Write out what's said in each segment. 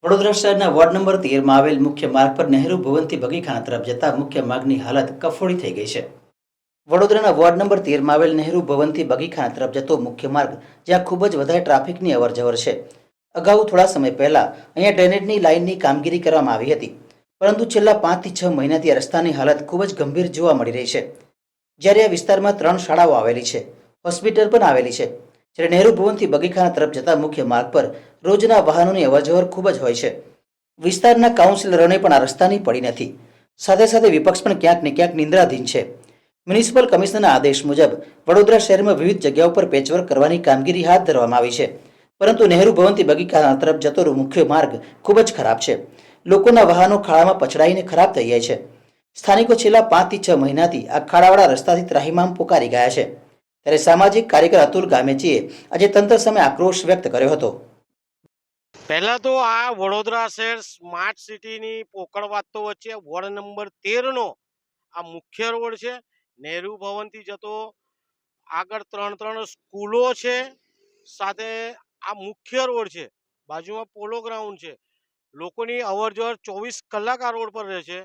વડોદરા શહેરના ward number 13માં આવેલ મુખ્ય માર્ગ પર નહેરુ ભવનથી બગીખાના તરફ જતા મુખ્ય માર્ગની હાલત કફોડી થઈ ગઈ છે। વડોદરાના વોર્ડ નંબર 13માં આવેલ નહેરુ ભવનથી બગીખાના તરફ જતો મુખ્ય માર્ગ જ્યાં ખૂબ જ વધારે ટ્રાફિકની અવરજવર છે। અગાઉ થોડા સમય પહેલા અહીંયા ડ્રેનેજની લાઇનની કામગીરી કરવામાં આવી હતી, પરંતુ છેલ્લા 5 થી 6 મહિનાથી આ રસ્તાની હાલત ખૂબ જ ગંભીર જોવા મળી રહી છે। જ્યારે આ વિસ્તારમાં 3 શાળાઓ આવેલી છે, હોસ્પિટલ પણ આવેલી છે, જ્યારે નહેરુ ભવનથી બગીખાના તરફ જતા મુખ્ય માર્ગ પર રોજના વાહનોની અવરજવર ખૂબ જ હોય છે। વિસ્તારના કાઉન્સિલરોને પણ આ રસ્તાની પડી નથી। સાથે સાથે વિપક્ષ પણ ક્યાંક ને ક્યાંક નિંદ્રાધીન છે। મ્યુનિસિપલ કમિશનરના આદેશ મુજબ વડોદરા શહેરમાં વિવિધ જગ્યાઓ પર પેચવર્ક કરવાની કામગીરી હાથ ધરવામાં આવી છે, પરંતુ નહેરુ ભવનથી બગીખાના તરફ જતો મુખ્ય માર્ગ ખૂબ જ ખરાબ છે। લોકોના વાહનો ખાડામાં પછડાઈને ખરાબ થઈ જાય છે। સ્થાનિકો છેલ્લા 5 થી 6 મહિનાથી આ ખાડાવાળા રસ્તાથી ત્રાહિમામ પોકારી ગયા છે। ત્યારે સામાજિક કાર્યકર અતુલ ગામેચીએ આજે તંત્ર સામે આક્રોશ વ્યક્ત કર્યો હતો। પહેલા તો આ વડોદરા શહેર સ્માર્ટ સિટીની પોકળ વાતો વચ્ચે વોર્ડ નંબર 13નો આ મુખ્ય રોડ છે। નહેરુ ભવનથી જતો આગળ ત્રણ સ્કૂલો છે, સાથે આ મુખ્ય રોડ છે, બાજુમાં પોલો ગ્રાઉન્ડ છે। લોકોની અવરજવર 24 કલાક આ રોડ પર રહે છે।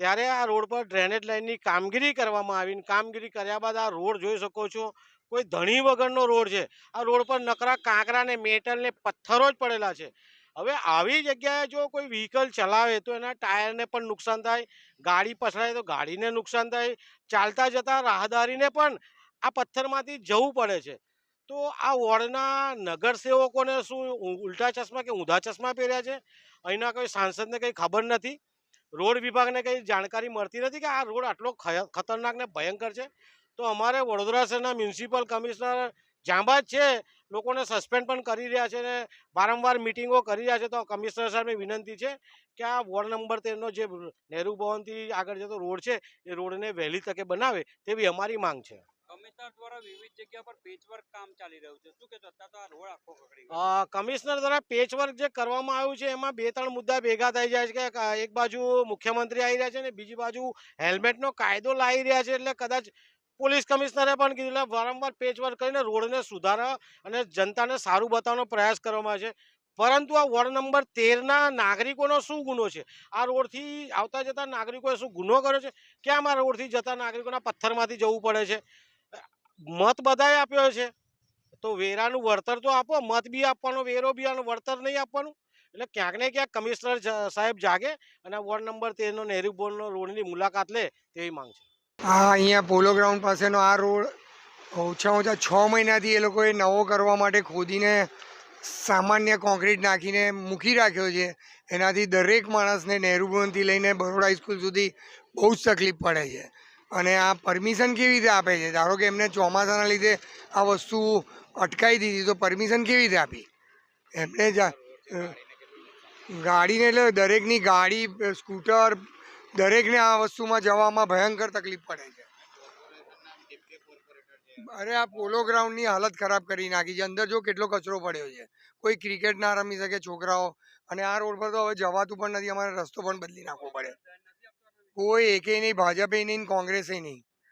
ત્યારે આ રોડ પર ડ્રેનેજ લાઇનની કામગીરી કરવામાં આવી। કામગીરી કર્યા બાદ આ રોડ જોઈ શકો છો, કોઈ ધણી વગરનો રોડ છે। આ રોડ પર નકરા કાંકરા ને મેટલ ને પથ્થરો જ પડેલા છે। હવે આવી જગ્યાએ જો કોઈ વ્હીકલ ચલાવે તો એના ટાયરને પણ નુકસાન થાય, ગાડી પછડાય તો ગાડીને નુકસાન થાય, ચાલતા જતા રાહદારીને પણ આ પથ્થરમાંથી જવું પડે છે। તો આ વોર્ડના નગરસેવકોને શું ઉલટા ચશ્મા કે ઊંધા ચશ્મા પહેર્યા છે? અહીંના કોઈ સાંસદને કંઈ ખબર નથી, રોડ વિભાગને કંઈ જાણકારી મળતી નથી કે આ રોડ આટલો ખતરનાક ને ભયંકર છે? તો અમારે વડોદરા શહેરના મ્યુનિસિપલ કમિશનર જાંબાજ છે, લોકોને સસ્પેન્ડ પણ કરી રહ્યા છે ને વારંવાર મિટિંગો કરી રહ્યા છે। તો કમિશનર સાહેબને વિનંતી છે કે આ વોર્ડ નંબર 13નો જે નહેરુ ભવનથી આગળ જતો રોડ છે એ રોડને વહેલી તકે બનાવે તેવી અમારી માંગ છે। કમિશનર દ્વારા વિવિધ જગ્યા પર પેચવર્ક કામ ચાલી રહ્યું છે, શું કહેશો? અત્યારે તો આ રોડ આખો બગડી ગયો। કમિશનર દ્વારા પેચવર્ક જે કરવામાં આવ્યું છે એમાં 2-3 મુદ્દા ભેગા થઈ જાય છે કે એક બાજુ મુખ્યમંત્રી આવી રહ્યા છે ને બીજી બાજુ હેલ્મેટનો કાયદો લાવી રહ્યા છે, એટલે કદાચ પોલીસ કમિશનરે પણ કીધું એટલે વારંવાર પેચવર્ક કરીને રોડને સુધારવા અને જનતાને સારું બતાવવાનો પ્રયાસ કરવામાં આવે છે। પરંતુ આ વોર્ડ નંબર 13ના નાગરિકોનો શું ગુનો છે? આ રોડથી આવતા જતા નાગરિકોએ શું ગુનો કર્યો છે? કેમ આ રોડથી જતા નાગરિકોના પથ્થરમાંથી જવું પડે છે? મત બધાએ આપ્યો છે તો વેરાનું વળતર તો આપો, મત બી આપવાનો, વેરો બી અને વળતર નહીં આપવાનું। એટલે ક્યાંક ને ક્યાંક કમિશનર સાહેબ જાગે અને વોર્ડ નંબર 13નો નહેરુ ભવનનો રોડની મુલાકાત લે તેવી માંગ છે। હા, અહીંયા પોલો ગ્રાઉન્ડ પાસેનો આ રોડ ઓછામાં ઓછા 6 મહિનાથી એ લોકોએ નવો કરવા માટે ખોદીને સામાન્ય કોન્ક્રીટ નાખીને મૂકી રાખ્યો છે। એનાથી દરેક માણસને નહેરુ ભવનથી લઈને બરોડા હાઈસ્કૂલ સુધી બહુ જ તકલીફ પડે છે। અને આ પરમિશન કેવી રીતે આપે છે? ધારો કે એમને ચોમાસાના લીધે આ વસ્તુ અટકાવી દીધી તો પરમિશન કેવી રીતે આપી એમને? ગાડીને એટલે દરેકની ગાડી, સ્કૂટર, દરેકને આ વસ્તુમાં જવામાં ભયંકર તકલીફ પડે છે। અરે આ પોલો ગ્રાઉન્ડની હાલત ખરાબ કરી નાખી છે। અંદર જો કેટલો કચરો પડ્યો છે, કોઈ ક્રિકેટ ના રમી શકે છોકરાઓ, અને આ રોડ પર તો હવે જવાતું પણ નથી। અમારે રસ્તો પણ બદલી નાખવો પડે। કોઈ એકે નહીં, ભાજપે નહીં, કોંગ્રેસે નહીં।